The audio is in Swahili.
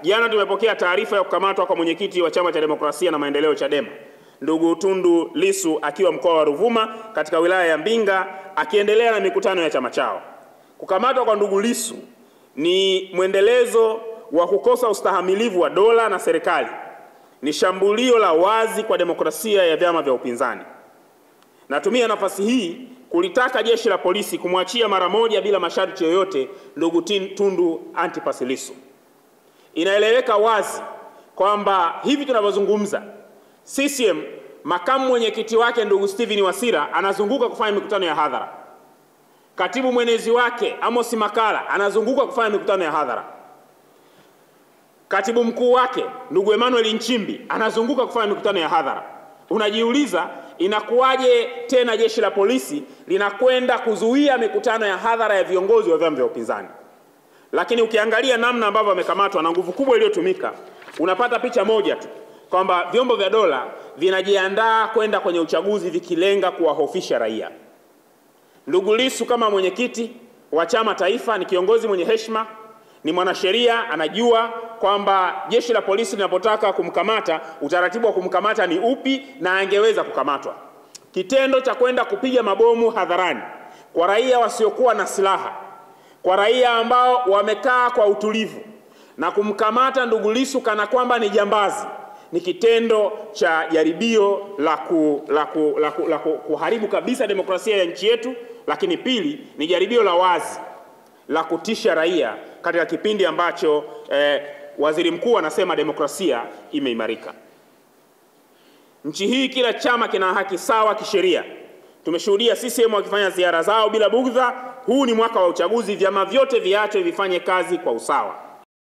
jana tumepokea taarifa ya kukamatwa kwa mwenyekiti wa Chama cha Demokrasia na Maendeleo Chadema, ndugu Tundu Lissu akiwa mkoa wa Ruvuma katika wilaya ya Mbinga akiendelea na mikutano ya chama chao. Kukamatwa kwa ndugu Lissu ni mwendelezo wa kukosa ustahimilivu wa dola na serikali. Ni shambulio la wazi kwa demokrasia ya vyama vya upinzani. Natumia nafasi hii kulitaka jeshi la polisi kumwachia mara moja bila masharti yoyote ndugu Tundu Antipas Lissu. Inaeleweka wazi kwamba hivi tunavyozungumza, CCM makamu mwenyekiti wake ndugu Steven Wasira anazunguka kufanya mikutano ya hadhara. Katibu mwenezi wake Amos Makala anazunguka kufanya mikutano ya hadhara. Katibu mkuu wake ndugu Emmanuel Nchimbi anazunguka kufanya mikutano ya hadhara. Unajiuliza inakuwaje tena jeshi la polisi linakwenda kuzuia mikutano ya hadhara ya viongozi wa vyama vya upinzani? Lakini ukiangalia namna ambavyo wamekamatwa na nguvu kubwa iliyotumika, unapata picha moja tu kwamba vyombo vya dola vinajiandaa kwenda kwenye uchaguzi vikilenga kuwahofisha raia. Ndugu Lissu kama mwenyekiti wa chama taifa ni kiongozi mwenye heshima, ni mwanasheria, anajua kwamba jeshi la polisi linapotaka kumkamata, utaratibu wa kumkamata ni upi na angeweza kukamatwa. Kitendo cha kwenda kupiga mabomu hadharani kwa raia wasiokuwa na silaha, kwa raia ambao wamekaa kwa utulivu, na kumkamata ndugu Lissu kana kwamba ni jambazi, ni kitendo cha jaribio la kuharibu kabisa demokrasia ya nchi yetu. Lakini pili, ni jaribio la wazi la kutisha raia katika kipindi ambacho waziri mkuu anasema demokrasia imeimarika. Nchi hii kila chama kina haki sawa kisheria. Tumeshuhudia CCM wakifanya ziara zao bila bugdha. Huu ni mwaka wa uchaguzi, vyama vyote viache vifanye kazi kwa usawa.